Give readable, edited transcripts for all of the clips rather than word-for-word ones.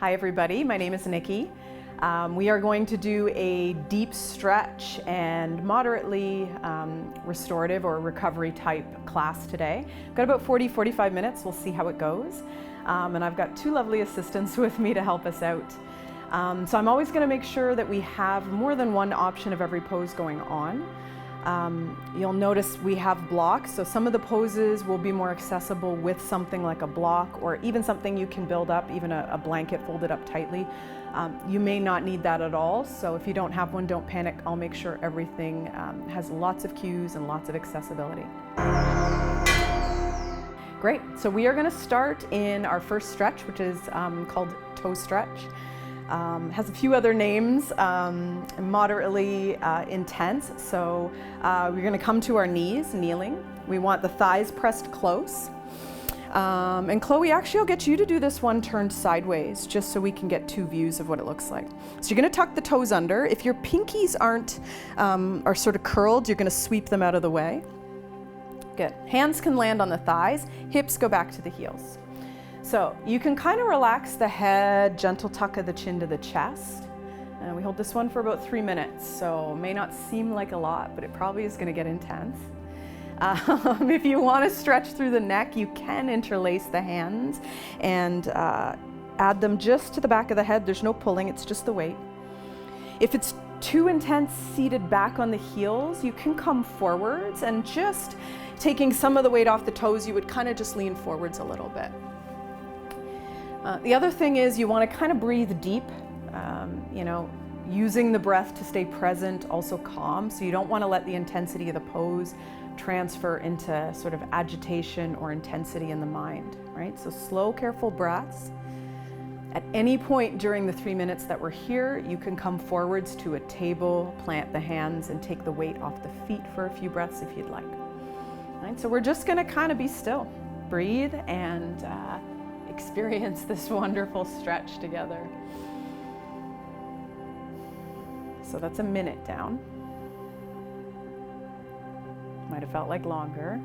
Hi everybody, my name is Nikki. We are going to do a deep stretch and moderately restorative or recovery type class today. I've got about 40-45 minutes, we'll see how it goes. And I've got two lovely assistants with me to help us out. So I'm always going to make sure that we have more than one option of every pose going on. You'll notice we have blocks, so some of the poses will be more accessible with something like a block or even something you can build up, even a blanket folded up tightly. You may not need that at all, so if you don't have one, don't panic. I'll make sure everything has lots of cues and lots of accessibility. Great, so we are going to start in our first stretch, which is called toe stretch. Has a few other names, moderately intense. So we're going to come to our knees, kneeling. We want the thighs pressed close. And Chloe, actually I'll get you to do this one turned sideways, just so we can get two views of what it looks like. So you're going to tuck the toes under. If your pinkies are sort of curled, you're going to sweep them out of the way. Good. Hands can land on the thighs, hips go back to the heels. So you can kind of relax the head, gentle tuck of the chin to the chest. And we hold this one for about 3 minutes, so it may not seem like a lot, but it probably is going to get intense. If you want to stretch through the neck, you can interlace the hands and add them just to the back of the head. There's no pulling, it's just the weight. If it's too intense seated back on the heels, you can come forwards and just taking some of the weight off the toes, you would kind of just lean forwards a little bit. The other thing is you want to kind of breathe deep, using the breath to stay present, also calm. So you don't want to let the intensity of the pose transfer into sort of agitation or intensity in the mind, right? So slow, careful breaths. At any point during the 3 minutes that we're here, you can come forwards to a table, plant the hands, and take the weight off the feet for a few breaths if you'd like. Right? So we're just going to kind of be still, breathe, and experience this wonderful stretch together. So that's a minute down. Might have felt like longer,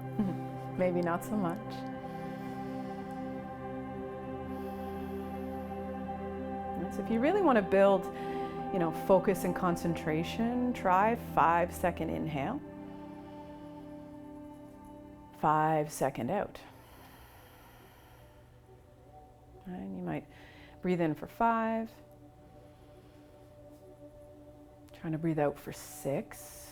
maybe not so much. And so if you really want to build, focus and concentration, try 5-second inhale, 5-second out. And you might breathe in for 5, trying to breathe out for 6.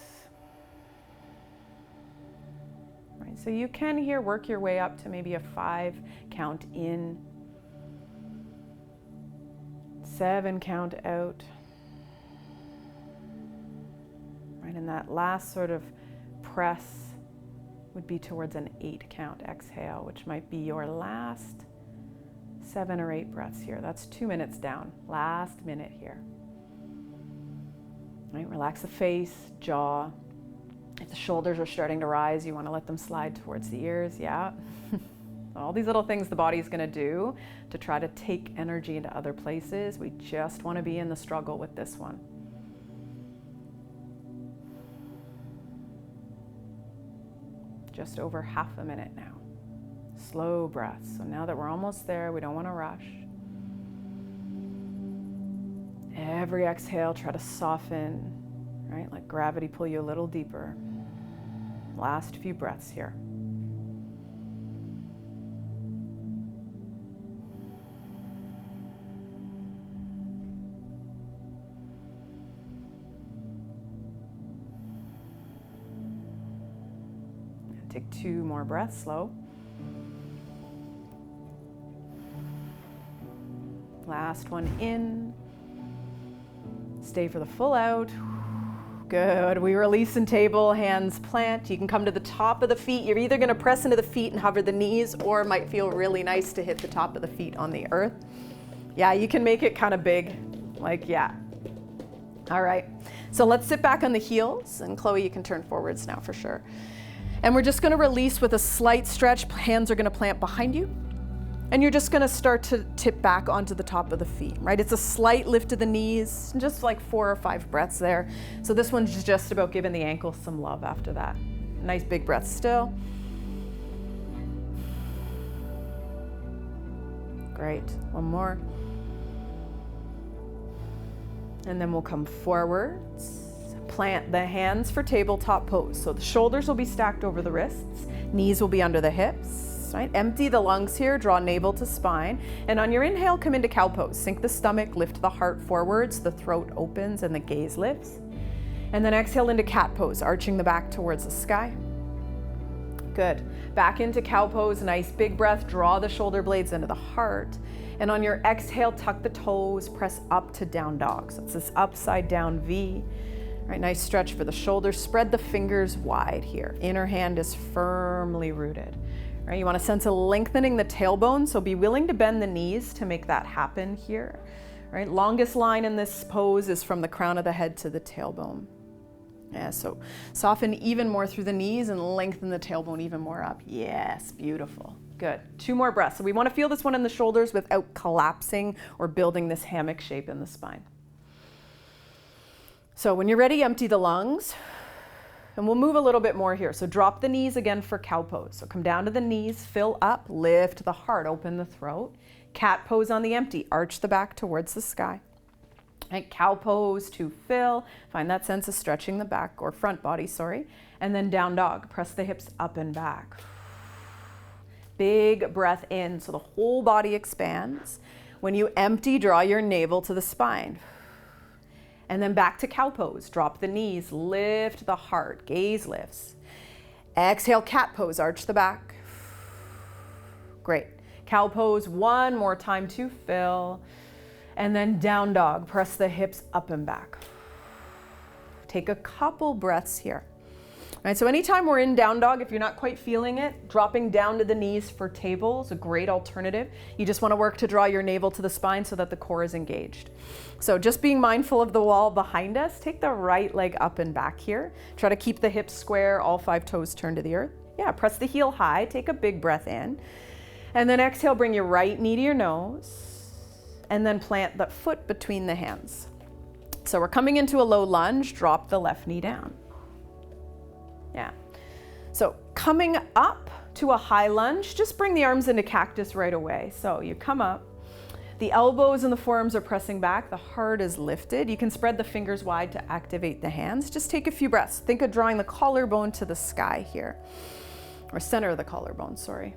Right, so you can here work your way up to maybe a 5 count in, 7 count out. Right, and that last sort of press would be towards an 8 count exhale, which might be your last 7 or 8 breaths here. That's 2 minutes down, last minute here. Right, relax the face, jaw. If the shoulders are starting to rise, you want to let them slide towards the ears, yeah. All these little things the body's going to do to try to take energy into other places. We just want to be in the struggle with this one. Just over half a minute now. Slow breaths. So now that we're almost there, we don't want to rush. Every exhale, try to soften, right? Let gravity pull you a little deeper. Last few breaths here. And take 2 more breaths, slow. Last one in. Stay for the full out. Good. We release and table, hands plant. You can come to the top of the feet. You're either going to press into the feet and hover the knees, or it might feel really nice to hit the top of the feet on the earth. Yeah, you can make it kind of big. Yeah. All right. So let's sit back on the heels. And Chloe, you can turn forwards now for sure. And we're just going to release with a slight stretch. Hands are going to plant behind you. And you're just going to start to tip back onto the top of the feet, right? It's a slight lift of the knees, just like 4 or 5 breaths there. So this one's just about giving the ankles some love after that. Nice big breath still. Great. One more. And then we'll come forwards. Plant the hands for tabletop pose. So the shoulders will be stacked over the wrists, knees will be under the hips, right? Empty the lungs here, draw navel to spine. And on your inhale, come into cow pose. Sink the stomach, lift the heart forwards, the throat opens and the gaze lifts. And then exhale into cat pose, arching the back towards the sky. Good. Back into cow pose, nice big breath, draw the shoulder blades into the heart. And on your exhale, tuck the toes, press up to down dog. So it's this upside down V. All right, nice stretch for the shoulders. Spread the fingers wide here. Inner hand is firmly rooted. All right, you want to sense a lengthening the tailbone, so be willing to bend the knees to make that happen here. All right, longest line in this pose is from the crown of the head to the tailbone. Yeah, so soften even more through the knees and lengthen the tailbone even more up. Yes, beautiful. Good. 2 more breaths. So we want to feel this one in the shoulders without collapsing or building this hammock shape in the spine. So when you're ready, empty the lungs. And we'll move a little bit more here. So drop the knees again for cow pose. So come down to the knees, fill up, lift the heart, open the throat. Cat pose on the empty, arch the back towards the sky. And cow pose to fill, find that sense of stretching the back or front body, sorry. And then down dog, press the hips up and back. Big breath in, so the whole body expands. When you empty, draw your navel to the spine. And then back to cow pose, drop the knees, lift the heart, gaze lifts. Exhale, cat pose, arch the back. Great. Cow pose, 1 more time to fill. And then down dog, press the hips up and back. Take a couple breaths here. All right, so anytime we're in down dog, if you're not quite feeling it, dropping down to the knees for table is a great alternative. You just want to work to draw your navel to the spine so that the core is engaged. So just being mindful of the wall behind us, take the right leg up and back here. Try to keep the hips square, all 5 toes turned to the earth. Yeah, press the heel high, take a big breath in. And then exhale, bring your right knee to your nose. And then plant the foot between the hands. So we're coming into a low lunge, drop the left knee down. Yeah. So coming up to a high lunge, just bring the arms into cactus right away. So you come up, the elbows and the forearms are pressing back, the heart is lifted. You can spread the fingers wide to activate the hands. Just take a few breaths. Think of drawing the collarbone to the sky here, or center of the collarbone, sorry.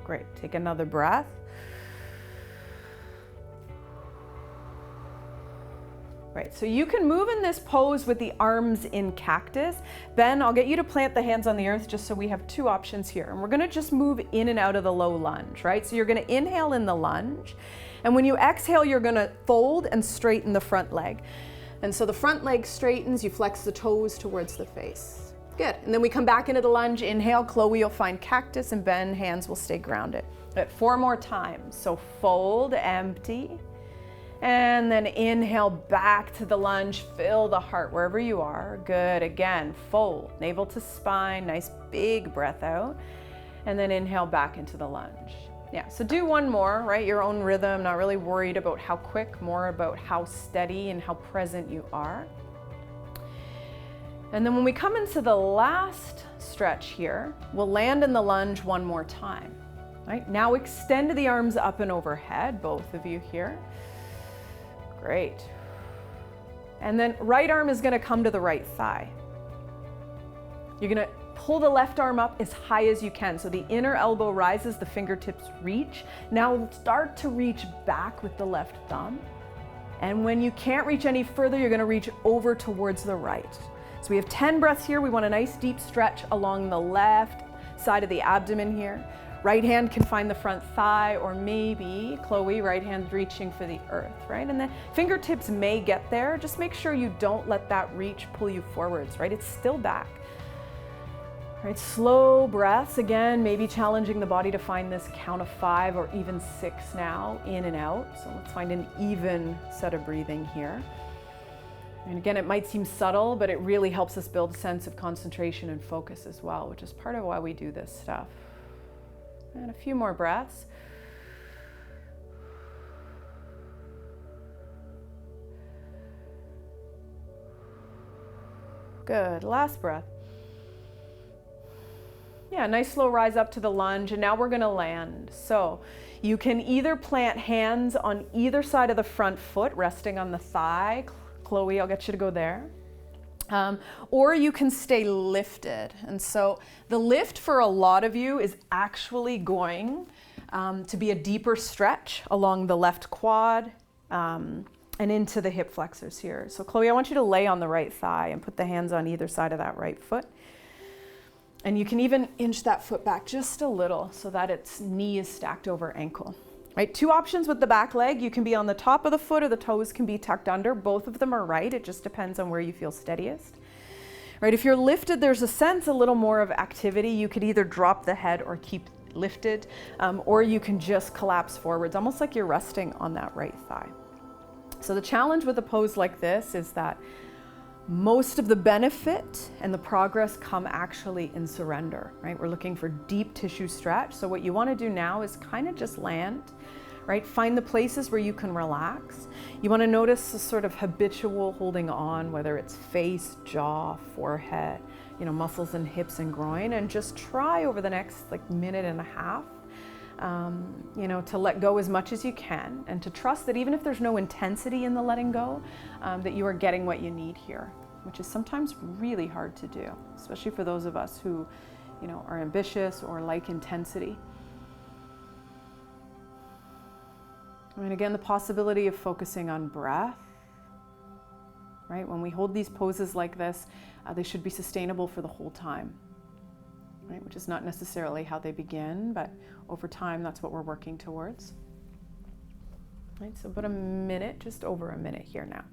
Great, take another breath. Right, so you can move in this pose with the arms in cactus. Ben, I'll get you to plant the hands on the earth just so we have 2 options here. And we're gonna just move in and out of the low lunge, right? So you're gonna inhale in the lunge. And when you exhale, you're gonna fold and straighten the front leg. And so the front leg straightens, you flex the toes towards the face. Good, and then we come back into the lunge, inhale, Chloe, you'll find cactus, and Ben, hands will stay grounded. 4 more times, so fold, empty, and then inhale back to the lunge, fill the heart wherever you are. Good, again, fold, navel to spine, nice big breath out, and then inhale back into the lunge. Yeah, so do 1 more, right, your own rhythm, not really worried about how quick, more about how steady and how present you are. And then when we come into the last stretch here, we'll land in the lunge 1 more time. Right? Now extend the arms up and overhead, both of you here. Great. And then right arm is gonna come to the right thigh. You're gonna pull the left arm up as high as you can. So the inner elbow rises, the fingertips reach. Now start to reach back with the left thumb. And when you can't reach any further, you're gonna reach over towards the right. So we have 10 breaths here. We want a nice deep stretch along the left side of the abdomen here. Right hand can find the front thigh, or maybe, Chloe, right hand reaching for the earth, right? And the fingertips may get there. Just make sure you don't let that reach pull you forwards, right? It's still back. Right, slow breaths, again, maybe challenging the body to find this count of 5 or even 6 now, in and out. So let's find an even set of breathing here. And again, it might seem subtle, but it really helps us build a sense of concentration and focus as well, which is part of why we do this stuff. And a few more breaths. Good, last breath. Yeah, nice slow rise up to the lunge, and now we're gonna land. So you can either plant hands on either side of the front foot, resting on the thigh. Chloe, I'll get you to go there. Or you can stay lifted. And so the lift for a lot of you is actually going to be a deeper stretch along the left quad and into the hip flexors here. So Chloe, I want you to lay on the right thigh and put the hands on either side of that right foot. And you can even inch that foot back just a little so that its knee is stacked over ankle. Right, 2 options with the back leg. You can be on the top of the foot or the toes can be tucked under. Both of them are right. It just depends on where you feel steadiest. Right, if you're lifted, there's a sense a little more of activity. You could either drop the head or keep lifted, or you can just collapse forwards, almost like you're resting on that right thigh. So the challenge with a pose like this is that most of the benefit and the progress come actually in surrender, right? We're looking for deep tissue stretch. So what you want to do now is kind of just land, right? Find the places where you can relax. You want to notice the sort of habitual holding on, whether it's face, jaw, forehead, muscles in hips and groin, and just try over the next minute and a half, to let go as much as you can, and to trust that even if there's no intensity in the letting go, that you are getting what you need here, which is sometimes really hard to do, especially for those of us who, are ambitious or like intensity. And again, the possibility of focusing on breath, right? When we hold these poses like this, they should be sustainable for the whole time. Right, which is not necessarily how they begin, but over time, that's what we're working towards. Right, so about a minute, just over a minute here now.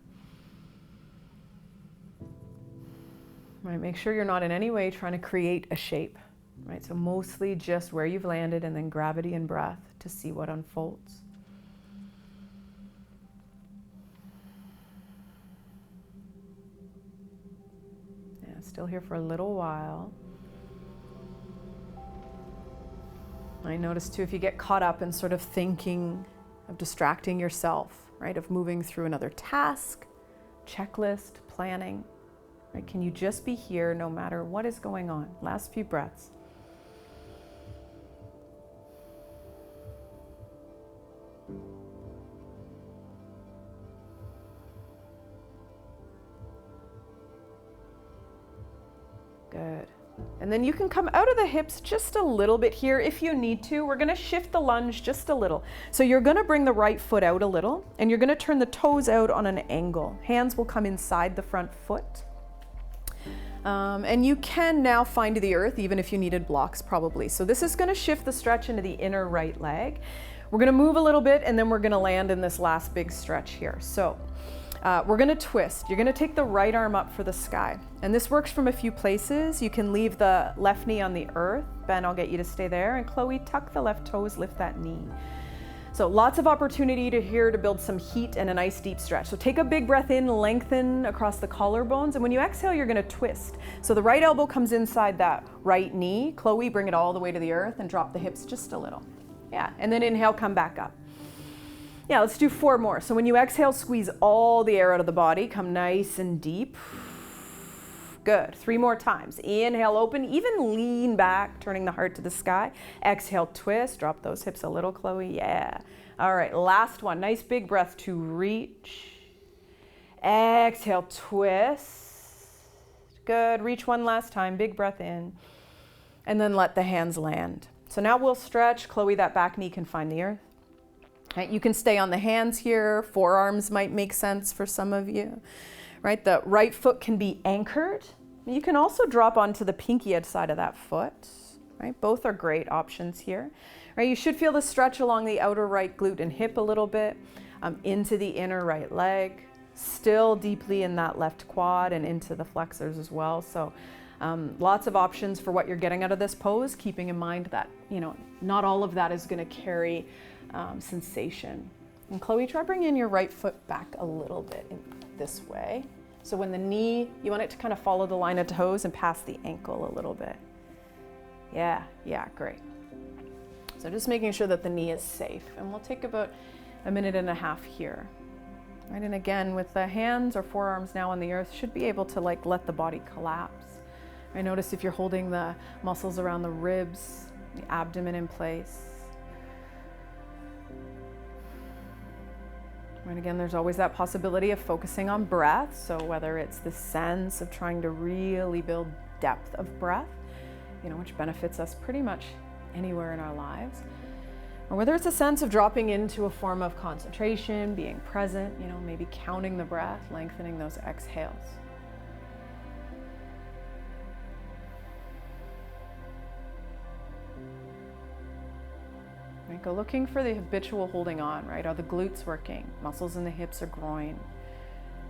Right, make sure you're not in any way trying to create a shape. Right, so mostly just where you've landed and then gravity and breath to see what unfolds. Yeah, still here for a little while. I notice too, if you get caught up in sort of thinking of distracting yourself, right, of moving through another task, checklist, planning, right, can you just be here no matter what is going on? Last few breaths. Good. And then you can come out of the hips just a little bit here if you need to. We're going to shift the lunge just a little. So you're going to bring the right foot out a little, and you're going to turn the toes out on an angle. Hands will come inside the front foot. And you can now find the earth, even if you needed blocks probably. So this is going to shift the stretch into the inner right leg. We're going to move a little bit, and then we're going to land in this last big stretch here. So we're going to twist. You're going to take the right arm up for the sky. And this works from a few places. You can leave the left knee on the earth. Ben, I'll get you to stay there. And Chloe, tuck the left toes, lift that knee. So lots of opportunity to build some heat and a nice deep stretch. So take a big breath in, lengthen across the collarbones. And when you exhale, you're going to twist. So the right elbow comes inside that right knee. Chloe, bring it all the way to the earth and drop the hips just a little. Yeah, and then inhale, come back up. Yeah, let's do 4 more. So when you exhale, squeeze all the air out of the body. Come nice and deep. Good. 3 more times. Inhale, open, even lean back, turning the heart to the sky. Exhale, twist. Drop those hips a little, Chloe. Yeah. All right, last one. Nice big breath to reach. Exhale, twist. Good. Reach one last time. Big breath in. And then let the hands land. So now we'll stretch. Chloe, that back knee can find the earth. Right, you can stay on the hands here. Forearms might make sense for some of you. Right, the right foot can be anchored. You can also drop onto the pinky edge side of that foot. Right, both are great options here. Right, you should feel the stretch along the outer right glute and hip a little bit, into the inner right leg, still deeply in that left quad and into the flexors as well. So lots of options for what you're getting out of this pose, keeping in mind that, not all of that is going to carry sensation. And Chloe, try bringing your right foot back a little bit this way. So when the knee, you want it to kind of follow the line of toes and pass the ankle a little bit. Yeah, great. So just making sure that the knee is safe. And we'll take about a minute and a half here. Right, and again, with the hands or forearms now on the earth, should be able to let the body collapse. I notice if you're holding the muscles around the ribs, the abdomen in place. And again, there's always that possibility of focusing on breath. So whether it's the sense of trying to really build depth of breath, which benefits us pretty much anywhere in our lives, or whether it's a sense of dropping into a form of concentration, being present, maybe counting the breath, lengthening those exhales. Right, go looking for the habitual holding on, right? Are the glutes working? Muscles in the hips or groin?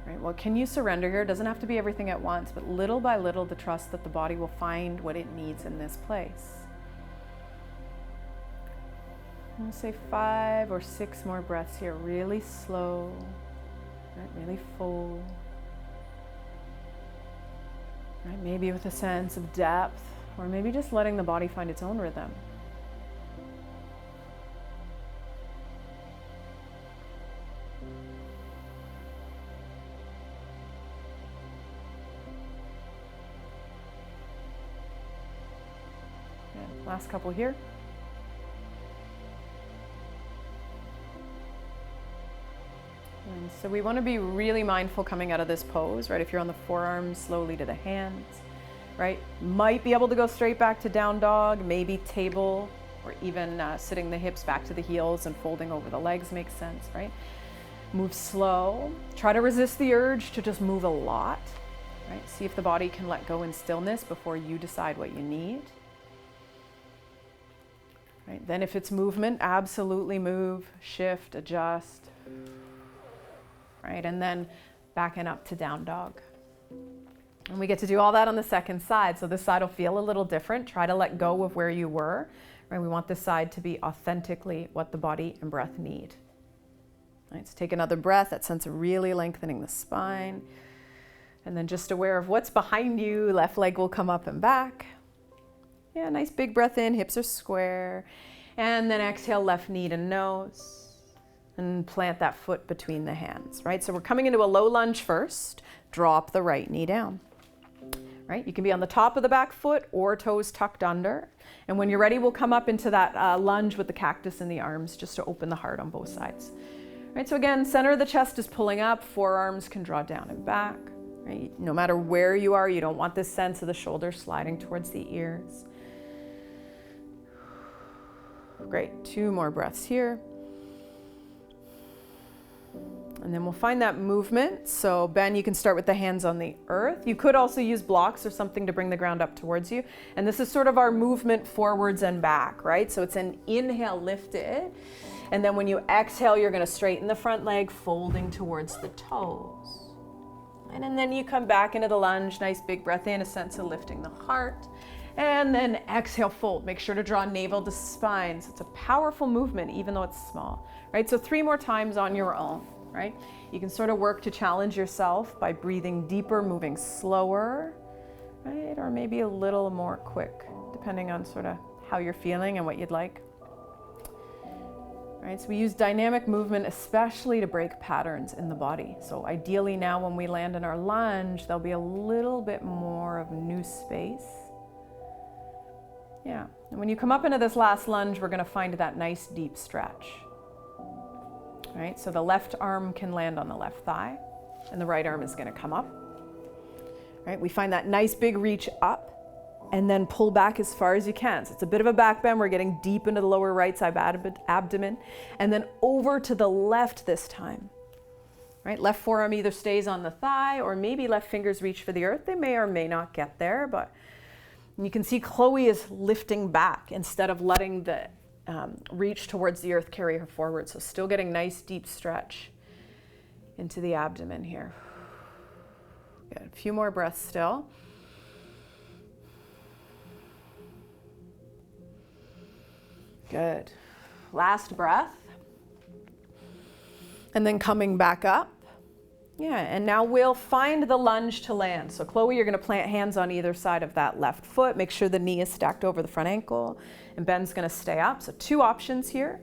Right? What can you surrender here? It doesn't have to be everything at once, but little by little, the trust that the body will find what it needs in this place. I'm going to say 5 or 6 more breaths here, really slow, right? Really full. Right? Maybe with a sense of depth, or maybe just letting the body find its own rhythm. And last couple here. And so we want to be really mindful coming out of this pose, right? If you're on the forearms, slowly to the hands, right? Might be able to go straight back to down dog, maybe table, or even sitting the hips back to the heels and folding over the legs makes sense, right? Move slow. Try to resist the urge to just move a lot, right? See if the body can let go in stillness before you decide what you need. Right? Then if it's movement, absolutely move, shift, adjust. Right, and then backing up to down dog. And we get to do all that on the second side. So this side will feel a little different. Try to let go of where you were. Right, we want this side to be authentically what the body and breath need. Right, so take another breath, that sense of really lengthening the spine. And then just aware of what's behind you. Left leg will come up and back. Yeah, nice big breath in, hips are square. And then exhale, left knee to nose. And plant that foot between the hands, right? So we're coming into a low lunge first. Drop the right knee down, right? You can be on the top of the back foot or toes tucked under. And when you're ready, we'll come up into that lunge with the cactus in the arms just to open the heart on both sides. Right, so again, center of the chest is pulling up, forearms can draw down and back. Right? No matter where you are, you don't want this sense of the shoulders sliding towards the ears. Great, 2 more breaths here. And then we'll find that movement. So Ben, you can start with the hands on the earth. You could also use blocks or something to bring the ground up towards you. And this is sort of our movement forwards and back, right? So it's an inhale, lift it. And then when you exhale, you're going to straighten the front leg, folding towards the toes. And then you come back into the lunge. Nice big breath in, a sense of lifting the heart. And then exhale, fold. Make sure to draw navel to spine. So it's a powerful movement, even though it's small, right? So 3 more times on your own, right? You can sort of work to challenge yourself by breathing deeper, moving slower, right? Or maybe a little more quick, depending on sort of how you're feeling and what you'd like. Right, so we use dynamic movement especially to break patterns in the body. So ideally now when we land in our lunge, there'll be a little bit more of new space. Yeah, and when you come up into this last lunge, we're gonna find that nice deep stretch. Right, so the left arm can land on the left thigh and the right arm is gonna come up. Right, we find that nice big reach up and then pull back as far as you can. So it's a bit of a back bend. We're getting deep into the lower right side abdomen and then over to the left this time. Right, left forearm either stays on the thigh or maybe left fingers reach for the earth. They may or may not get there, but you can see Chloe is lifting back instead of letting the reach towards the earth carry her forward. So still getting nice deep stretch into the abdomen here. Good, a few more breaths still. Good. Last breath. And then coming back up. Yeah, and now we'll find the lunge to land. So Chloe, you're gonna plant hands on either side of that left foot. Make sure the knee is stacked over the front ankle. And Ben's gonna stay up. So 2 options here.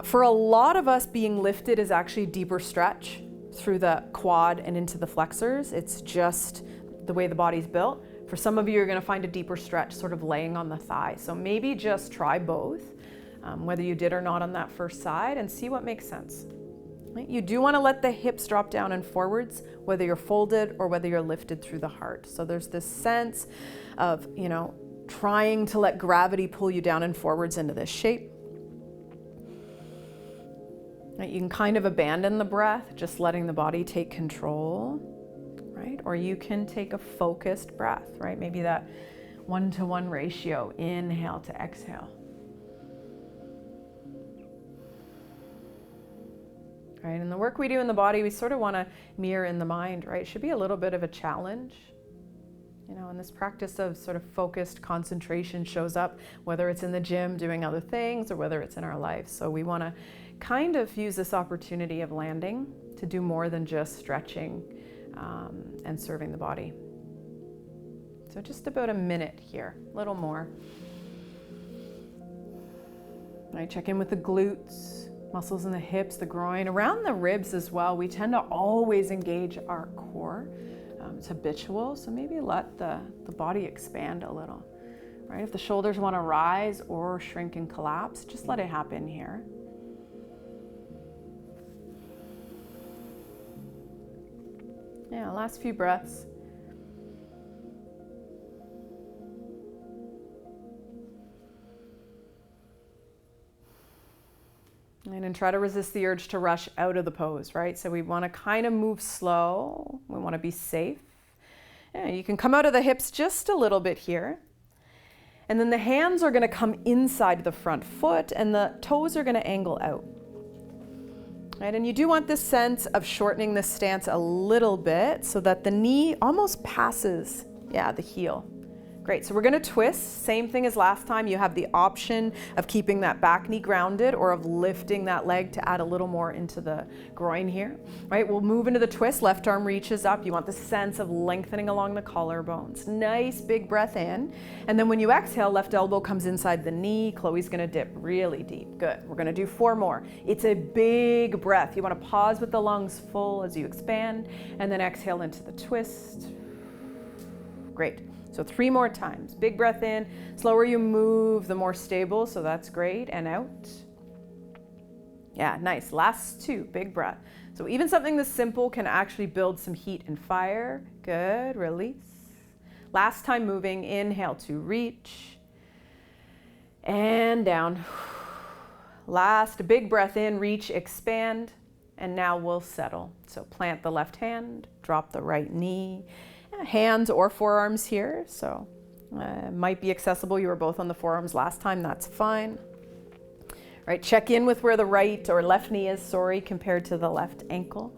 For a lot of us, being lifted is actually deeper stretch through the quad and into the flexors. It's just the way the body's built. For some of you, you're going to find a deeper stretch sort of laying on the thigh. So maybe just try both, whether you did or not on that first side, and see what makes sense. Right? You do want to let the hips drop down and forwards, whether you're folded or whether you're lifted through the heart. So there's this sense of, trying to let gravity pull you down and forwards into this shape. Right? You can kind of abandon the breath, just letting the body take control, right? Or you can take a focused breath, right? Maybe that 1-to-1 ratio, inhale to exhale. Right? And the work we do in the body, we sort of want to mirror in the mind, right? It should be a little bit of a challenge. And this practice of sort of focused concentration shows up, whether it's in the gym doing other things or whether it's in our life. So we want to kind of use this opportunity of landing to do more than just stretching and serving the body. So just about a minute here, a little more. All right, check in with the glutes, muscles in the hips, the groin, around the ribs as well. We tend to always engage our core. It's habitual, so maybe let the body expand a little. Right? If the shoulders want to rise or shrink and collapse, just let it happen here. Yeah, last few breaths. And then try to resist the urge to rush out of the pose, right? So we want to kind of move slow. We want to be safe. Yeah, you can come out of the hips just a little bit here. And then the hands are going to come inside the front foot and the toes are going to angle out. Right? And you do want this sense of shortening this stance a little bit so that the knee almost passes, the heel. Great, so we're going to twist, same thing as last time. You have the option of keeping that back knee grounded or of lifting that leg to add a little more into the groin here. Right, we'll move into the twist, left arm reaches up. You want the sense of lengthening along the collarbones. Nice big breath in. And then when you exhale, left elbow comes inside the knee. Chloe's going to dip really deep. Good, we're going to do 4 more. It's a big breath. You want to pause with the lungs full as you expand and then exhale into the twist. Great. So 3 more times. Big breath in. Slower you move, the more stable. So that's great. And out. Yeah, nice. Last 2. Big breath. So even something this simple can actually build some heat and fire. Good. Release. Last time moving. Inhale to reach. And down. Last big breath in. Reach, expand. And now we'll settle. So plant the left hand. Drop the right knee. Hands or forearms here, so might be accessible. You were both on the forearms last time, that's fine. Right, check in with where the right or left knee is, compared to the left ankle.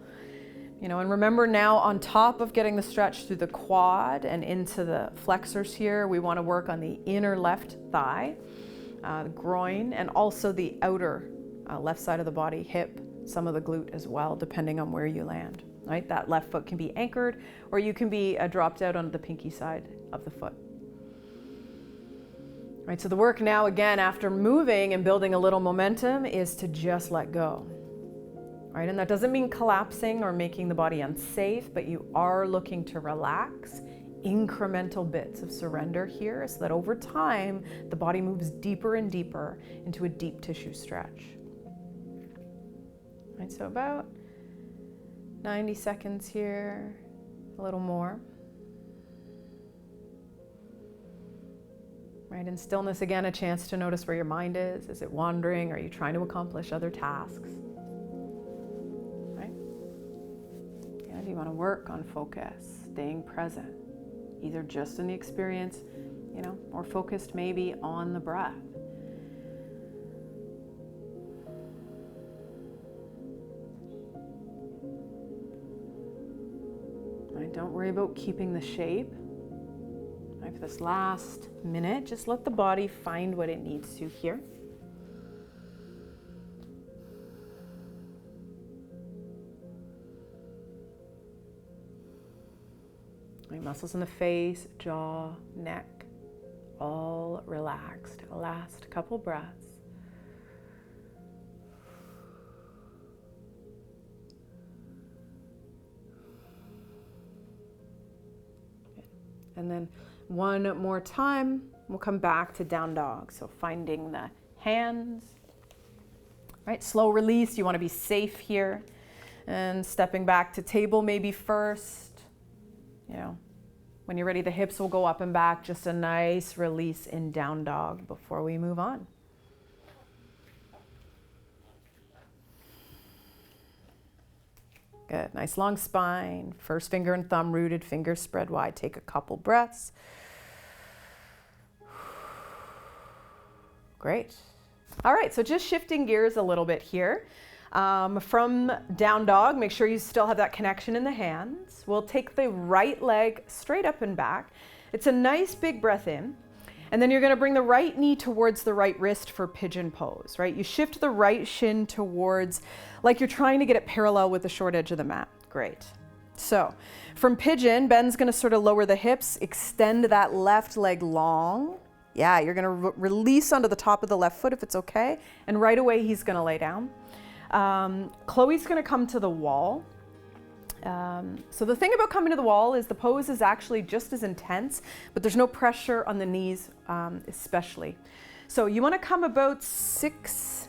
And remember now, on top of getting the stretch through the quad and into the flexors here, we want to work on the inner left thigh, the groin, and also the outer left side of the body, hip, some of the glute as well, depending on where you land. Right? That left foot can be anchored, or you can be dropped out onto the pinky side of the foot. Right, so the work now, again, after moving and building a little momentum, is to just let go. Right, and that doesn't mean collapsing or making the body unsafe, but you are looking to relax, incremental bits of surrender here, so that over time, the body moves deeper and deeper into a deep tissue stretch. Right, so about 90 seconds here, a little more. Right, in stillness, again, a chance to notice where your mind is. Is it wandering? Are you trying to accomplish other tasks? Right? Yeah, do you want to work on focus, staying present, either just in the experience, or focused maybe on the breath? Don't worry about keeping the shape. Right, for this last minute, just let the body find what it needs to here. Right, muscles in the face, jaw, neck, all relaxed. Last couple breaths. And then One more time, we'll come back to down dog. So finding the hands, right? Slow release, you want to be safe here. And stepping back to table maybe first. You know, when you're ready, the hips will go up and back. Just a nice release in down dog before we move on. Good, nice long spine. First finger and thumb rooted, fingers spread wide. Take a couple breaths. Great. All right, so just shifting gears a little bit here. From down dog, make sure you still have that connection in the hands. We'll take the right leg straight up and back. It's a nice big breath in. And then you're going to bring the right knee towards the right wrist for pigeon pose, right? You shift the right shin towards, like you're trying to get it parallel with the short edge of the mat. Great. So from pigeon, Ben's going to sort of lower the hips, extend that left leg long. Yeah, you're going to release onto the top of the left foot if it's okay. And right away, he's going to lay down. Chloe's going to come to the wall. So the thing about coming to the wall is the pose is actually just as intense, but there's no pressure on the knees, especially. So you want to come about 6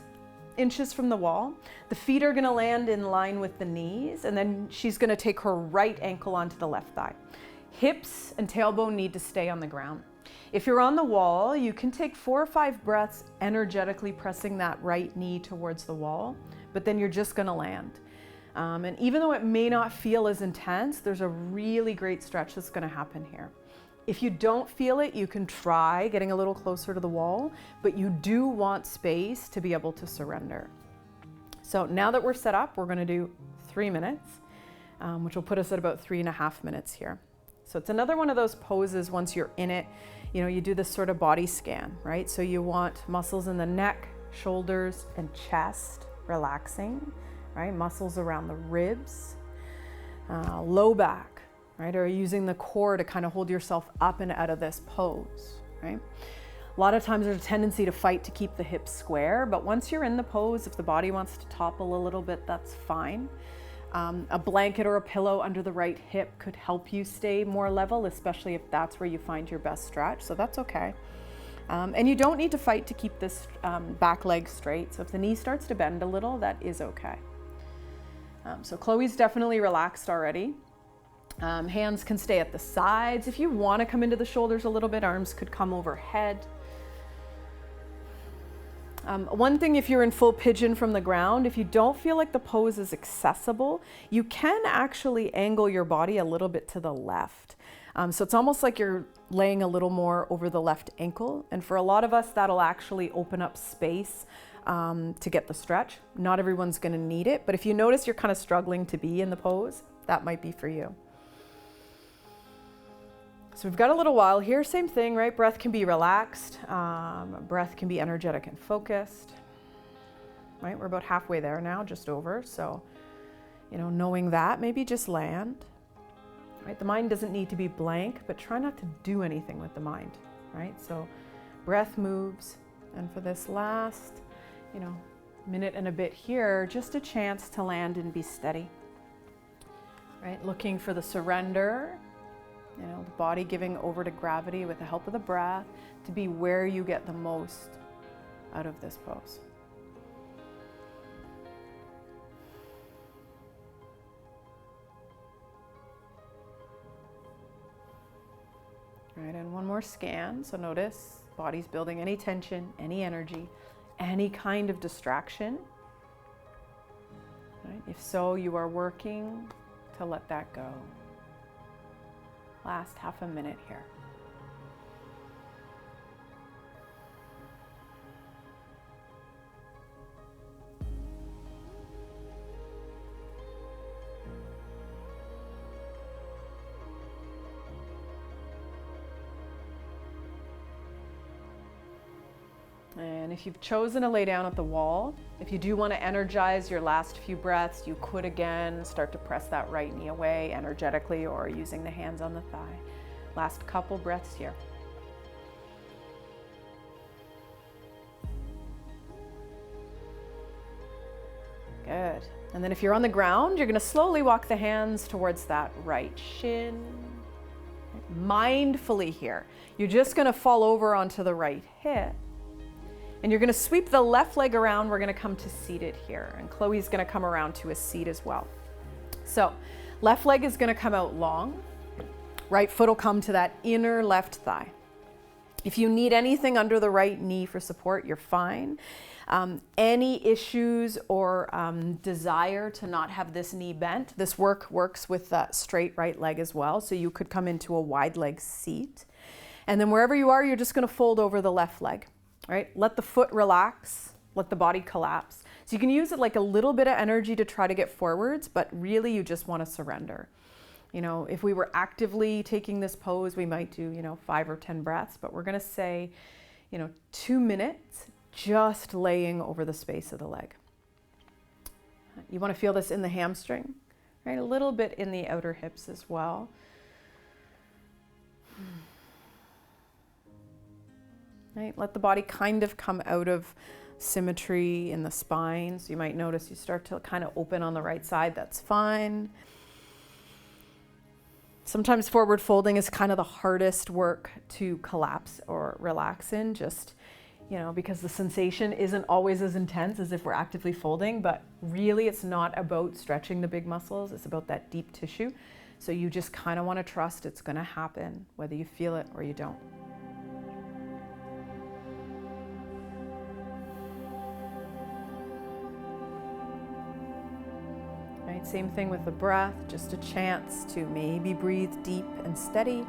inches from the wall. The feet are going to land in line with the knees, and then she's going to take her right ankle onto the left thigh. Hips and tailbone need to stay on the ground. If you're on the wall, you can take 4 or 5 breaths energetically pressing that right knee towards the wall, but then you're just going to land. And even though it may not feel as intense, there's a really great stretch that's going to happen here. If you don't feel it, you can try getting a little closer to the wall, but you do want space to be able to surrender. So now that we're set up, we're going to do 3 minutes, which will put us at about 3.5 minutes here. So it's another one of those poses once you're in it, you know, you do this sort of body scan, right? So you want muscles in the neck, shoulders, and chest relaxing. Right, muscles around the ribs, low back, right, or using the core to kind of hold yourself up and out of this pose, right? A lot of times there's a tendency to fight to keep the hips square, but once you're in the pose, if the body wants to topple a little bit, that's fine. A blanket or a pillow under the right hip could help you stay more level, especially if that's where you find your best stretch, so that's okay. And you don't need to fight to keep this back leg straight, so if the knee starts to bend a little, that is okay. So Chloe's definitely relaxed already. Hands can stay at the sides. If you want to come into the shoulders a little bit, arms could come overhead. One thing, if you're in full pigeon from the ground, if you don't feel like the pose is accessible, you can actually angle your body a little bit to the left. So it's almost like you're laying a little more over the left ankle. And for a lot of us, that'll actually open up space to get the stretch. Not everyone's going to need it, but if you notice you're kind of struggling to be in the pose, that might be for you. So we've got a little while here, same thing, right? Breath can be relaxed, breath can be energetic and focused, right? We're about halfway there now, just over. So, you know, knowing that, maybe just land, right? The mind doesn't need to be blank, but try not to do anything with the mind, right? So breath moves, and for this last, you know, minute and a bit here, just a chance to land and be steady, right? Looking for the surrender, you know, the body giving over to gravity with the help of the breath to be where you get the most out of this pose. Right, and one more scan. So notice body's building any tension, any energy, any kind of distraction. Right? If so, you are working to let that go. Last half a minute here. And if you've chosen to lay down at the wall, if you do want to energize your last few breaths, you could again start to press that right knee away energetically or using the hands on the thigh. Last couple breaths here. Good. And then if you're on the ground, you're going to slowly walk the hands towards that right shin. mindfully here. You're just gonna fall over onto the right hip. And you're gonna sweep the left leg around. We're gonna come to seated here. And Chloe's gonna come around to a seat as well. So left leg is gonna come out long. Right foot will come to that inner left thigh. If you need anything under the right knee for support, you're fine. Any issues or desire to not have this knee bent, this works with that straight right leg as well. So you could come into a wide leg seat. And then wherever you are, you're just gonna fold over the left leg, right? Let the foot relax, let the body collapse. So you can use it like a little bit of energy to try to get forwards, but really you just wanna surrender. You know, if we were actively taking this pose, we might do, 5 or 10 breaths, but we're gonna say, 2 minutes just laying over the space of the leg. You wanna feel this in the hamstring, right? A little bit in the outer hips as well. Right? Let the body kind of come out of symmetry in the spine. So you might notice you start to kind of open on the right side, that's fine. Sometimes forward folding is kind of the hardest work to collapse or relax in, just, because the sensation isn't always as intense as if we're actively folding, but really it's not about stretching the big muscles, it's about that deep tissue. So you just kind of want to trust it's going to happen, whether you feel it or you don't. Right, same thing with the breath, just a chance to maybe breathe deep and steady,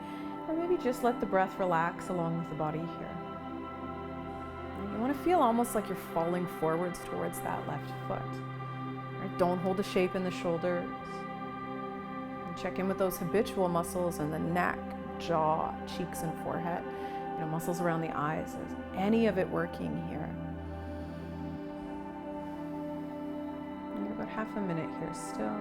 or maybe just let the breath relax along with the body here. And you want to feel almost like you're falling forwards towards that left foot. Right, don't hold a shape in the shoulders. And check in with those habitual muscles in the neck, jaw, cheeks, and forehead. Muscles around the eyes. Is any of it working here? About half a minute here still.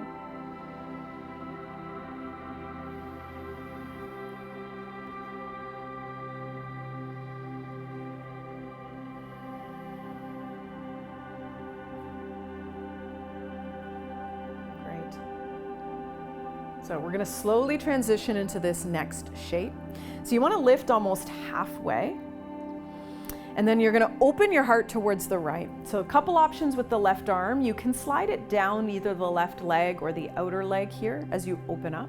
Great. So we're going to slowly transition into this next shape. So you want to lift almost halfway. And then you're going to open your heart towards the right. So a couple options with the left arm. You can slide it down either the left leg or the outer leg here as you open up.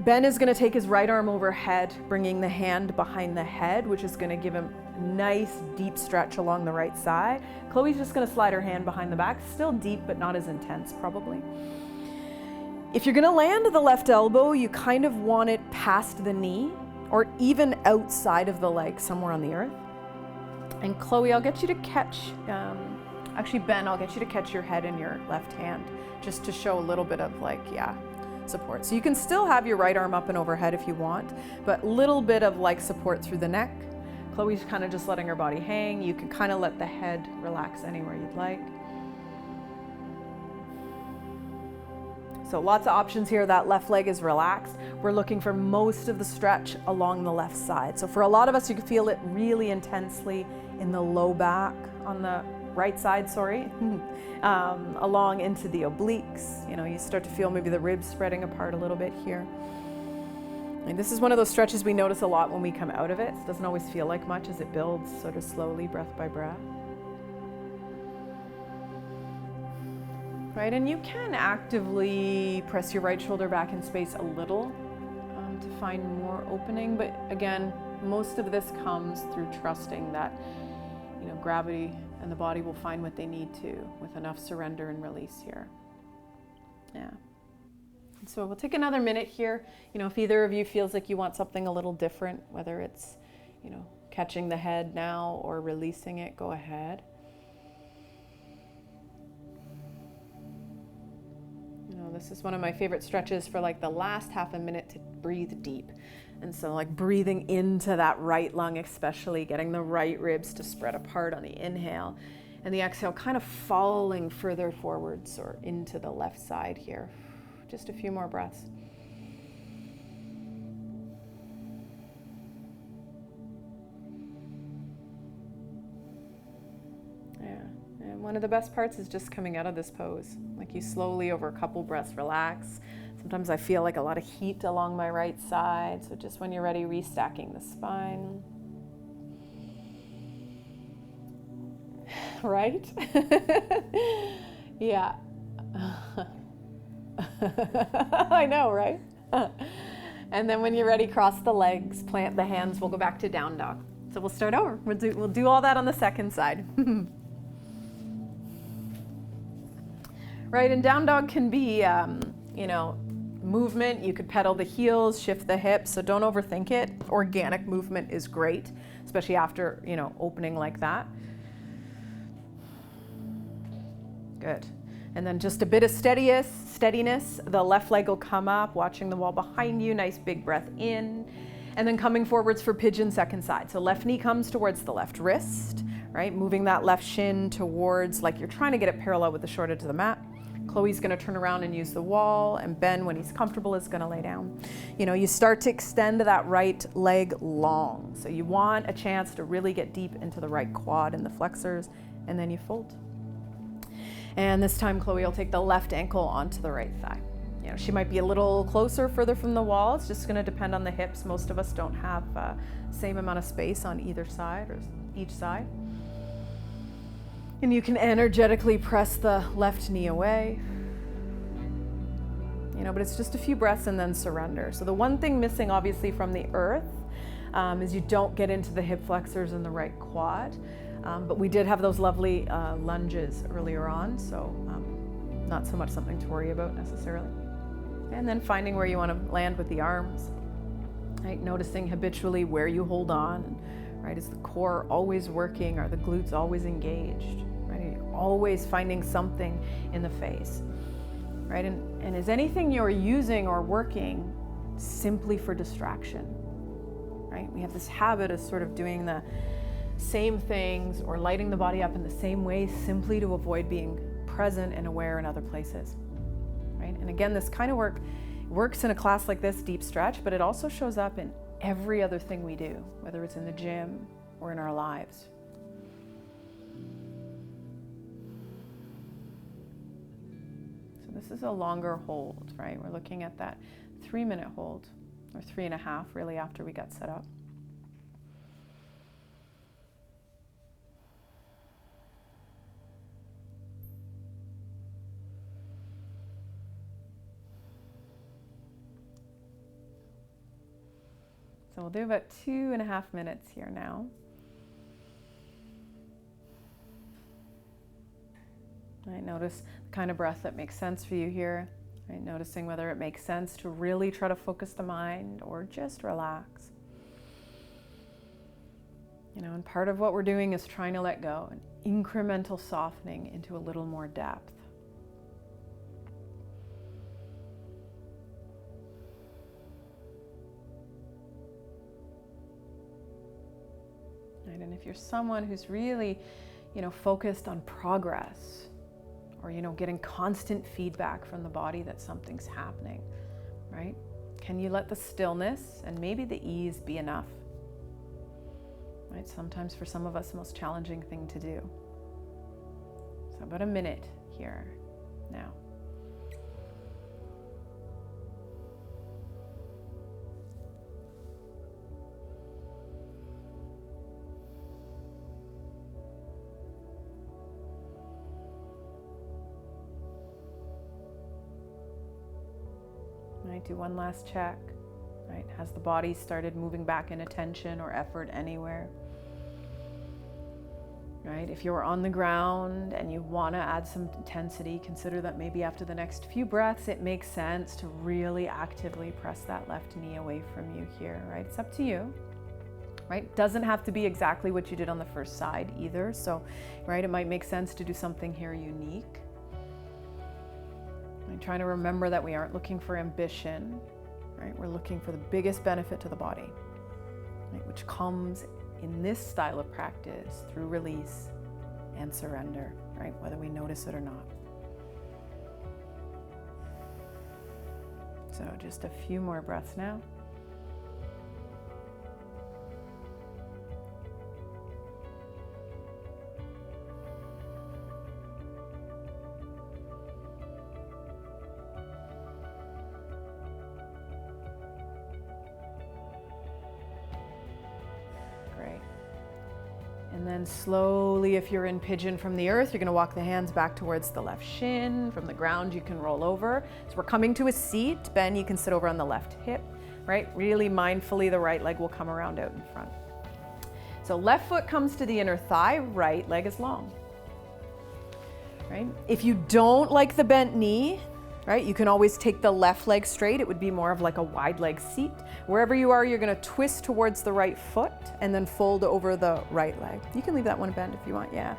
Ben is going to take his right arm overhead, bringing the hand behind the head, which is going to give him a nice deep stretch along the right side. Chloe's just going to slide her hand behind the back, still deep but not as intense probably. If you're going to land the left elbow, you kind of want it past the knee, or even outside of the leg, somewhere on the earth. And Chloe, I'll get you to catch, actually Ben, I'll get you to catch your head in your left hand, just to show a little bit of support. So you can still have your right arm up and overhead if you want, but a little bit of support through the neck. Chloe's kind of just letting her body hang. You can kind of let the head relax anywhere you'd like. So lots of options here. That left leg is relaxed. We're looking for most of the stretch along the left side. So for a lot of us, you can feel it really intensely in the low back on the right side, along into the obliques. You start to feel maybe the ribs spreading apart a little bit here. And this is one of those stretches we notice a lot when we come out of it. It doesn't always feel like much as it builds sort of slowly, breath by breath. Right, and you can actively press your right shoulder back in space a little to find more opening, but again, most of this comes through trusting that gravity and the body will find what they need to with enough surrender and release here. Yeah. So we'll take another minute here. If either of you feels like you want something a little different, whether it's catching the head now or releasing it, go ahead. This is one of my favorite stretches for the last half a minute to breathe deep. And so breathing into that right lung, especially getting the right ribs to spread apart on the inhale, and the exhale kind of falling further forwards or into the left side here. Just a few more breaths. One of the best parts is just coming out of this pose. You slowly, over a couple breaths, relax. Sometimes I feel like a lot of heat along my right side. So just when you're ready, restacking the spine. Right? Yeah. I know, right? And then when you're ready, cross the legs, plant the hands. We'll go back to down dog. So we'll start over. We'll do all that on the second side. Right, and down dog can be, movement. You could pedal the heels, shift the hips, so don't overthink it. Organic movement is great, especially after, opening like that. Good. And then just a bit of steadiness. The left leg will come up, watching the wall behind you. Nice big breath in. And then coming forwards for pigeon second side. So left knee comes towards the left wrist, right? Moving that left shin towards, like you're trying to get it parallel with the short edge of the mat. Chloe's gonna turn around and use the wall, and Ben, when he's comfortable, is gonna lay down. You start to extend that right leg long. So you want a chance to really get deep into the right quad and the flexors, and then you fold. And this time Chloe will take the left ankle onto the right thigh. She might be a little closer, further from the wall. It's just gonna depend on the hips. Most of us don't have same amount of space on either side or each side. And you can energetically press the left knee away. But it's just a few breaths and then surrender. So the one thing missing obviously from the earth is you don't get into the hip flexors and the right quad. But we did have those lovely lunges earlier on, so not so much something to worry about necessarily. And then finding where you want to land with the arms, right? Noticing habitually where you hold on, right? Is the core always working? Are the glutes always engaged, right? Always finding something in the face, right? And is anything you're using or working simply for distraction, right? We have this habit of sort of doing the same things or lighting the body up in the same way simply to avoid being present and aware in other places, right? And again, this kind of works in a class like this, deep stretch, but it also shows up in every other thing we do, whether it's in the gym or in our lives. So this is a longer hold, right? We're looking at that 3-minute hold, or 3.5 really after we got set up. So we'll do about 2.5 minutes here now. Right, notice the kind of breath that makes sense for you here. Right, noticing whether it makes sense to really try to focus the mind or just relax. And part of what we're doing is trying to let go, an incremental softening into a little more depth. Right, and if you're someone who's really, focused on progress, or getting constant feedback from the body that something's happening, right? Can you let the stillness and maybe the ease be enough? Right? Sometimes for some of us, the most challenging thing to do. So about a minute here now. Right, do one last check. Right, has the body started moving back in attention or effort anywhere? Right, if you're on the ground and you want to add some intensity, consider that maybe after the next few breaths, it makes sense to really actively press that left knee away from you here, right? It's up to you, right? Doesn't have to be exactly what you did on the first side either. So, right, it might make sense to do something here unique. I'm trying to remember that we aren't looking for ambition, right? We're looking for the biggest benefit to the body, right? Which comes in this style of practice through release and surrender, right? Whether we notice it or not. So just a few more breaths now. And then slowly, if you're in pigeon from the earth, you're gonna walk the hands back towards the left shin. From the ground, you can roll over. So we're coming to a seat. Ben, you can sit over on the left hip, right? Really mindfully, the right leg will come around out in front. So left foot comes to the inner thigh, right leg is long, right? If you don't like the bent knee, right, you can always take the left leg straight. It would be more of like a wide leg seat. Wherever you are, you're gonna twist towards the right foot and then fold over the right leg. You can leave that one bent if you want, yeah.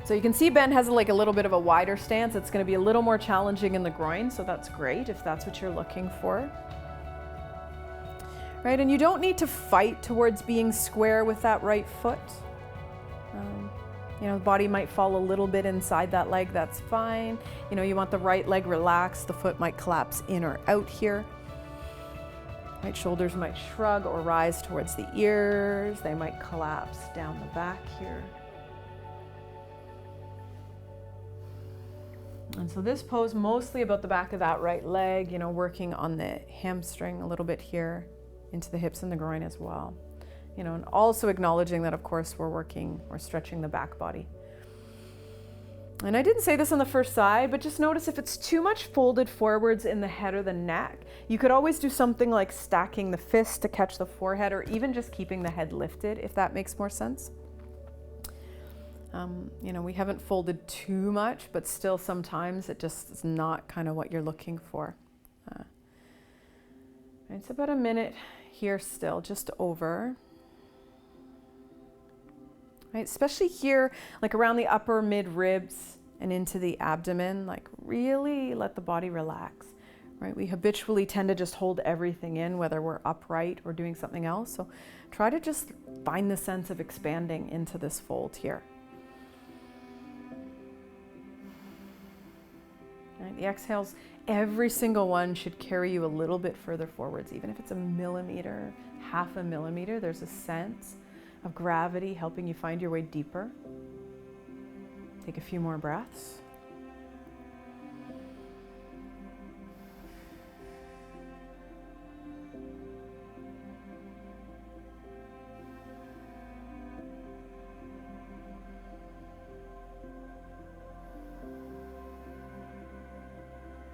So you can see Ben has like a little bit of a wider stance. It's gonna be a little more challenging in the groin, so that's great if that's what you're looking for. Right, and you don't need to fight towards being square with that right foot. You know, the body might fall a little bit inside that leg, that's fine. You know, you want the right leg relaxed, the foot might collapse in or out here. Right, shoulders might shrug or rise towards the ears. They might collapse down the back here. And so this pose mostly about the back of that right leg, you know, working on the hamstring a little bit here, into the hips and the groin as well. You know, and also acknowledging that, of course, we're stretching the back body. And I didn't say this on the first side, but just notice if it's too much folded forwards in the head or the neck, you could always do something like stacking the fist to catch the forehead, or even just keeping the head lifted, if that makes more sense. You know, we haven't folded too much, but still sometimes it just is not kind of what you're looking for. It's about a minute here still, just over. Right, especially here, like around the upper mid ribs and into the abdomen, like really let the body relax, right? We habitually tend to just hold everything in, whether we're upright or doing something else. So try to just find the sense of expanding into this fold here. Right, the exhales, every single one should carry you a little bit further forwards, even if it's a millimeter, half a millimeter, there's a sense of gravity helping you find your way deeper. Take a few more breaths.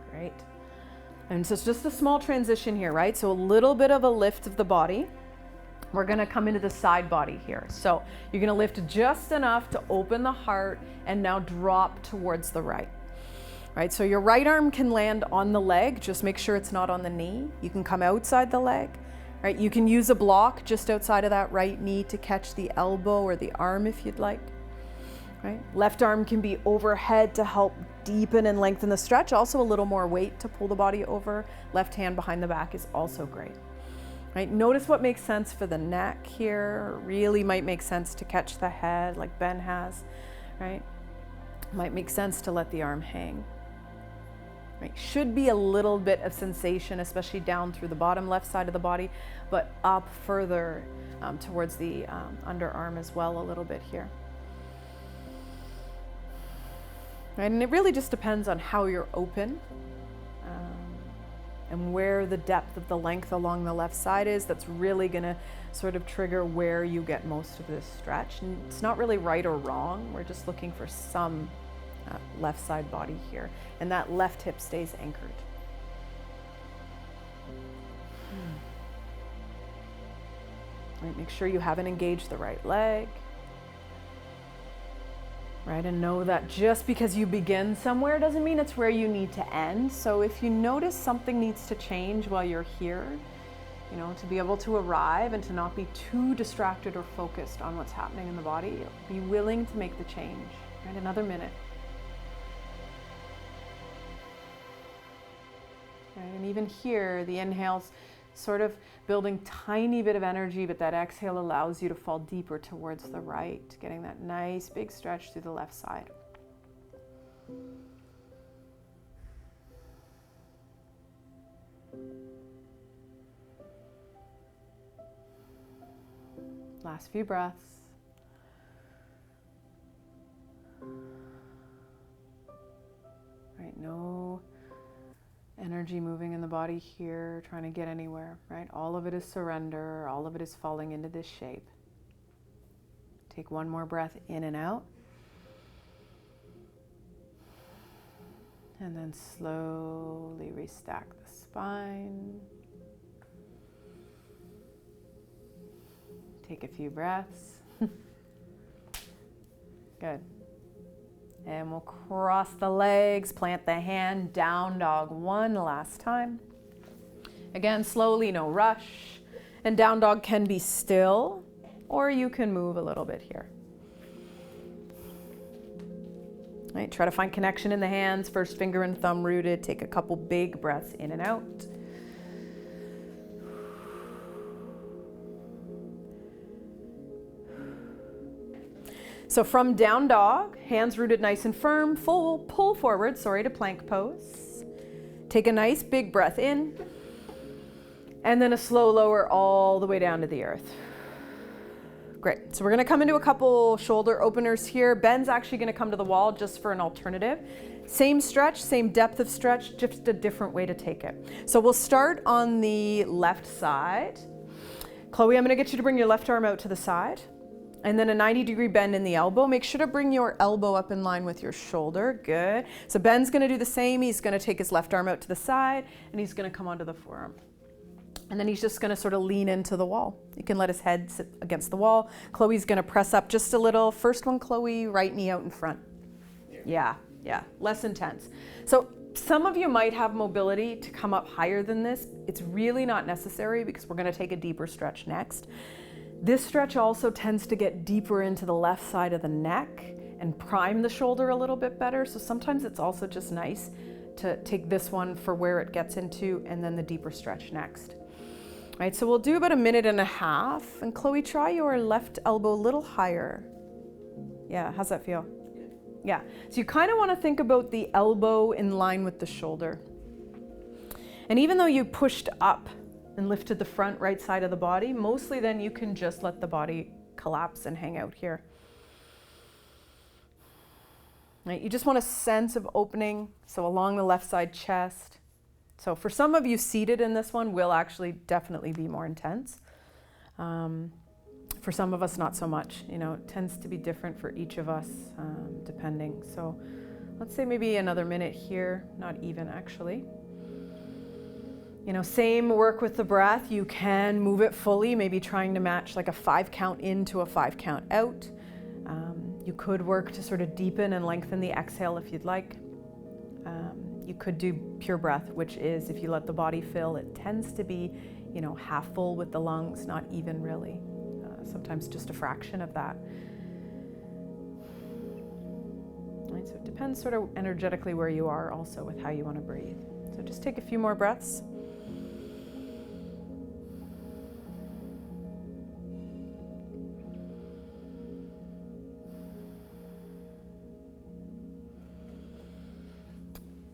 Great. And so it's just a small transition here, right? So a little bit of a lift of the body. We're gonna come into the side body here. So you're gonna lift just enough to open the heart and now drop towards the right. Right, so your right arm can land on the leg, just make sure it's not on the knee. You can come outside the leg, right? You can use a block just outside of that right knee to catch the elbow or the arm if you'd like, right? Left arm can be overhead to help deepen and lengthen the stretch. Also a little more weight to pull the body over. Left hand behind the back is also great. Right, notice what makes sense for the neck here. Really might make sense to catch the head like Ben has, right? Might make sense to let the arm hang. Right, should be a little bit of sensation, especially down through the bottom left side of the body, but up further towards the underarm as well a little bit here. Right, and it really just depends on how you're open. And where the depth of the length along the left side is, that's really gonna sort of trigger where you get most of this stretch. And it's not really right or wrong, we're just looking for some left side body here. And that left hip stays anchored. Right, make sure you haven't engaged the right leg. Right, and know that just because you begin somewhere doesn't mean it's where you need to end. So if you notice something needs to change while you're here, you know, to be able to arrive and to not be too distracted or focused on what's happening in the body, be willing to make the change. Right, another minute. Right, and even here, the inhales sort of building tiny bit of energy, but that exhale allows you to fall deeper towards the right, getting that nice big stretch through the left side. Last few breaths. Right, no energy moving in the body here, trying to get anywhere, right? All of it is surrender, all of it is falling into this shape. Take one more breath in and out. And then slowly restack the spine. Take a few breaths. Good. And we'll cross the legs, plant the hand, down dog one last time. Again, slowly, no rush. And down dog can be still, or you can move a little bit here. All right, try to find connection in the hands, first finger and thumb rooted. Take a couple big breaths in and out. So from down dog, hands rooted nice and firm, full pull forward, to plank pose. Take a nice big breath in, and then a slow lower all the way down to the earth. Great, so we're gonna come into a couple shoulder openers here. Ben's actually gonna come to the wall just for an alternative. Same stretch, same depth of stretch, just a different way to take it. So we'll start on the left side. Chloe, I'm gonna get you to bring your left arm out to the side. And then a 90-degree bend in the elbow. Make sure to bring your elbow up in line with your shoulder. Good. So Ben's gonna do the same. He's gonna take his left arm out to the side and he's gonna come onto the forearm. And then he's just gonna sort of lean into the wall. You can let his head sit against the wall. Chloe's gonna press up just a little. First one, Chloe, right knee out in front. Yeah, less intense. So some of you might have mobility to come up higher than this. It's really not necessary because we're gonna take a deeper stretch next. This stretch also tends to get deeper into the left side of the neck and prime the shoulder a little bit better. So sometimes it's also just nice to take this one for where it gets into and then the deeper stretch next. All right, so we'll do about 1.5 minutes. And Chloe, try your left elbow a little higher. Yeah, how's that feel? Yeah, so you kind of want to think about the elbow in line with the shoulder. And even though you pushed up and lifted the front right side of the body, mostly then you can just let the body collapse and hang out here. Right, you just want a sense of opening, so along the left side chest. So for some of you seated in this one will actually definitely be more intense. For some of us, not so much. You know, it tends to be different for each of us, depending. So let's say maybe another minute here, not even actually. You know, same work with the breath. You can move it fully, maybe trying to match like a 5 count in to a 5 count out. You could work to sort of deepen and lengthen the exhale if you'd like. You could do pure breath, which is if you let the body fill, it tends to be, you know, half full with the lungs, not even really. Sometimes just a fraction of that. Right, so it depends sort of energetically where you are also with how you want to breathe. So just take a few more breaths.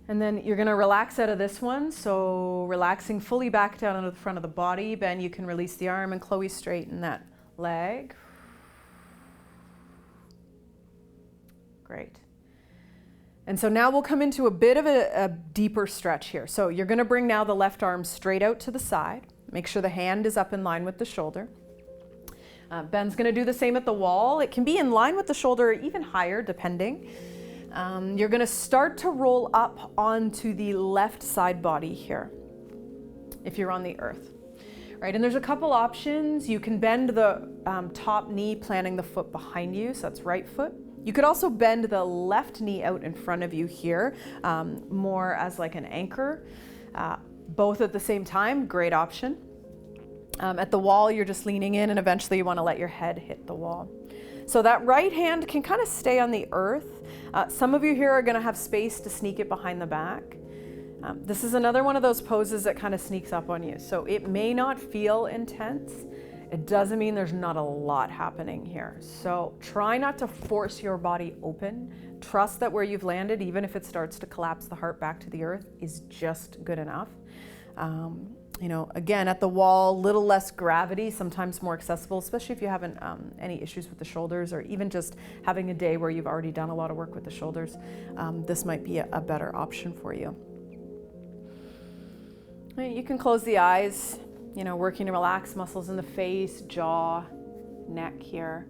And then you're gonna relax out of this one. So relaxing fully back down into the front of the body. Ben, you can release the arm, and Chloe, straighten that leg. Great. And so now we'll come into a bit of a deeper stretch here. So you're gonna bring now the left arm straight out to the side. Make sure the hand is up in line with the shoulder. Ben's gonna do the same at the wall. It can be in line with the shoulder or even higher, depending. You're gonna start to roll up onto the left side body here, if you're on the earth. Right, and there's a couple options. You can bend the top knee, planting the foot behind you, so that's right foot. You could also bend the left knee out in front of you here, more as like an anchor. Both at the same time, great option. At the wall, you're just leaning in, and eventually you wanna let your head hit the wall. So that right hand can kind of stay on the earth. Some of you here are gonna have space to sneak it behind the back. This is another one of those poses that kind of sneaks up on you. So it may not feel intense. It doesn't mean there's not a lot happening here. So try not to force your body open. Trust that where you've landed, even if it starts to collapse the heart back to the earth, is just good enough. You know, again, at the wall, little less gravity, sometimes more accessible, especially if you haven't any issues with the shoulders, or even just having a day where you've already done a lot of work with the shoulders. This might be a better option for you. You can close the eyes, you know, working to relax muscles in the face, jaw, neck here.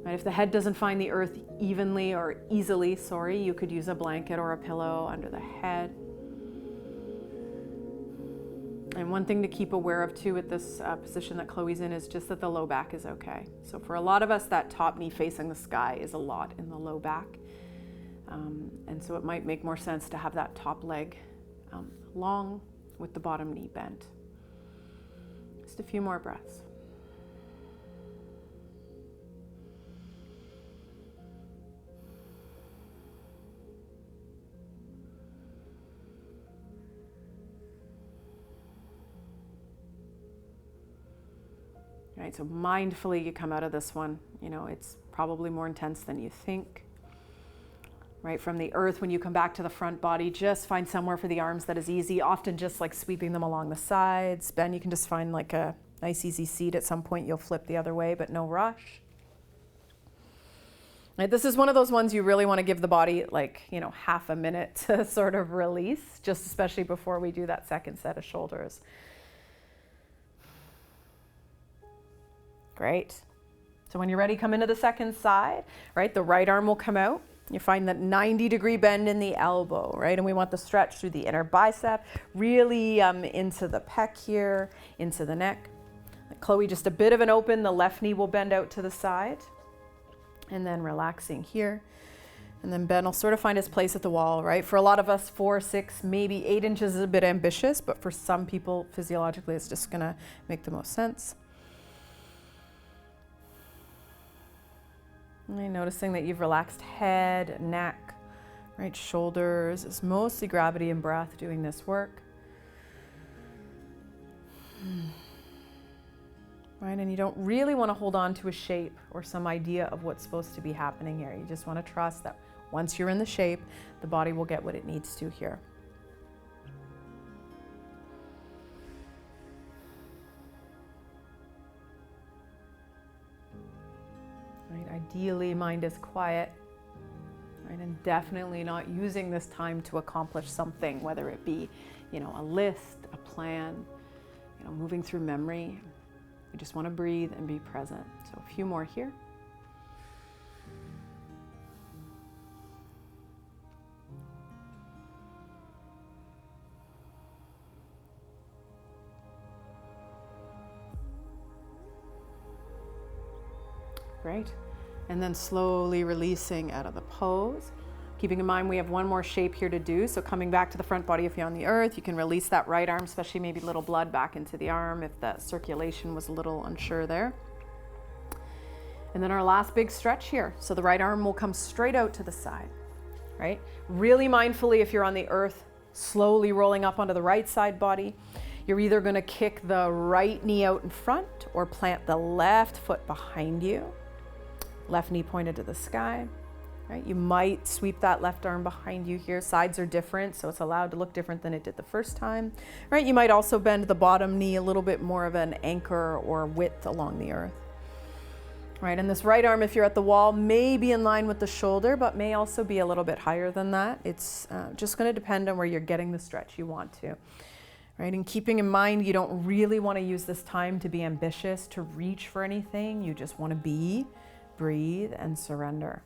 Right? If the head doesn't find the earth evenly or easily, you could use a blanket or a pillow under the head. And one thing to keep aware of too with this position that Chloe's in is just that the low back is okay. So for a lot of us, that top knee facing the sky is a lot in the low back. And so it might make more sense to have that top leg long with the bottom knee bent. Just a few more breaths. Right, so mindfully you come out of this one. You know, it's probably more intense than you think. Right, from the earth, when you come back to the front body, just find somewhere for the arms that is easy, often just like sweeping them along the sides. Ben, you can just find like a nice easy seat. At some point you'll flip the other way, but no rush. Right, this is one of those ones you really want to give the body like, you know, half a minute to sort of release, just especially before we do that second set of shoulders. Great. So when you're ready, come into the second side, right? The right arm will come out. You find that 90-degree bend in the elbow, right? And we want the stretch through the inner bicep, really into the pec here, into the neck. Chloe, just a bit of an open. The left knee will bend out to the side. And then relaxing here. And then Ben will sort of find his place at the wall, right? For a lot of us, 4, 6, maybe 8 inches is a bit ambitious, but for some people, physiologically, it's just gonna make the most sense. Right, noticing that you've relaxed head, neck, right, shoulders. It's mostly gravity and breath doing this work. Right, and you don't really want to hold on to a shape or some idea of what's supposed to be happening here. You just want to trust that once you're in the shape, the body will get what it needs to here. Right, ideally, mind is quiet, right, and definitely not using this time to accomplish something, whether it be, you know, a list, a plan, you know, moving through memory. You just want to breathe and be present. So a few more here. Great. And then slowly releasing out of the pose. Keeping in mind we have one more shape here to do. So coming back to the front body, if you're on the earth, you can release that right arm, especially maybe a little blood back into the arm if that circulation was a little unsure there. And then our last big stretch here. So the right arm will come straight out to the side, right? Really mindfully, if you're on the earth, slowly rolling up onto the right side body. You're either going to kick the right knee out in front or plant the left foot behind you. Left knee pointed to the sky, right? You might sweep that left arm behind you here. Sides are different, so it's allowed to look different than it did the first time, right? You might also bend the bottom knee a little bit more of an anchor or width along the earth, right? And this right arm, if you're at the wall, may be in line with the shoulder, but may also be a little bit higher than that. It's just going to depend on where you're getting the stretch you want to. Right, and keeping in mind, you don't really want to use this time to be ambitious, to reach for anything. You just want to be, breathe, and surrender.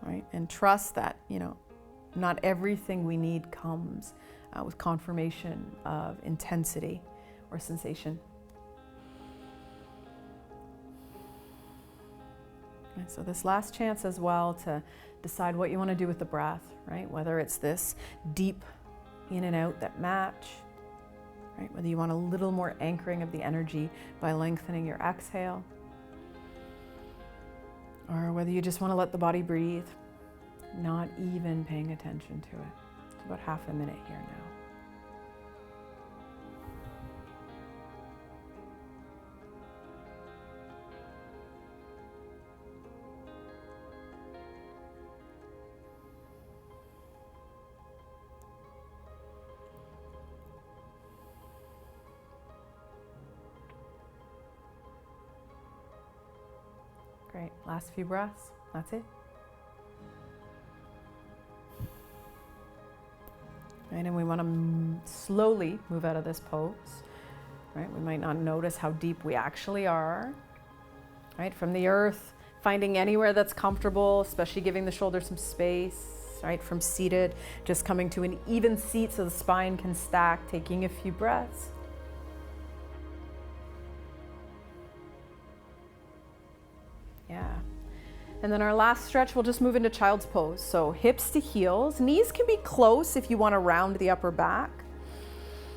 Right, and trust that, you know, not everything we need comes with confirmation of intensity or sensation. And so this last chance as well to decide what you want to do with the breath, right? Whether it's this deep in and out that match, right? Whether you want a little more anchoring of the energy by lengthening your exhale, or whether you just want to let the body breathe, not even paying attention to it. It's about half a minute here now. Great, last few breaths, that's it. Right, and we want to slowly move out of this pose, right? We might not notice how deep we actually are, right? From the earth, finding anywhere that's comfortable, especially giving the shoulders some space, right? From seated, just coming to an even seat so the spine can stack, taking a few breaths. Yeah. And then our last stretch, we'll just move into child's pose. So hips to heels, knees can be close if you want to round the upper back.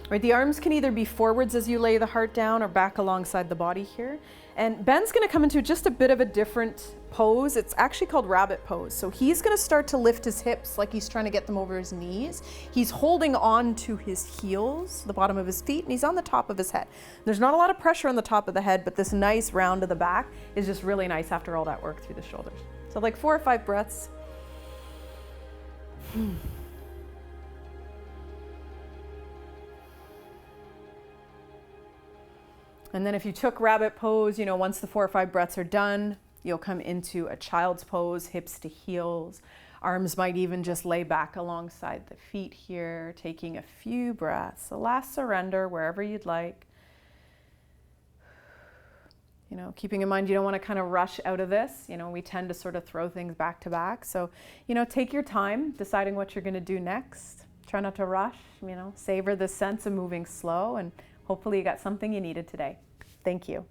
Right, the arms can either be forwards as you lay the heart down or back alongside the body here. And Ben's going to come into just a bit of a different pose. It's actually called rabbit pose. So he's going to start to lift his hips like he's trying to get them over his knees. He's holding on to his heels, the bottom of his feet, and he's on the top of his head. There's not a lot of pressure on the top of the head, but this nice round of the back is just really nice after all that work through the shoulders. So like 4 or 5 breaths. And then if you took rabbit pose, once the 4 or 5 breaths are done, you'll come into a child's pose, hips to heels. Arms might even just lay back alongside the feet here, taking a few breaths. A last surrender wherever you'd like. Keeping in mind you don't want to kind of rush out of this. We tend to sort of throw things back to back. So, take your time deciding what you're going to do next. Try not to rush, savor the sense of moving slow, and hopefully you got something you needed today. Thank you.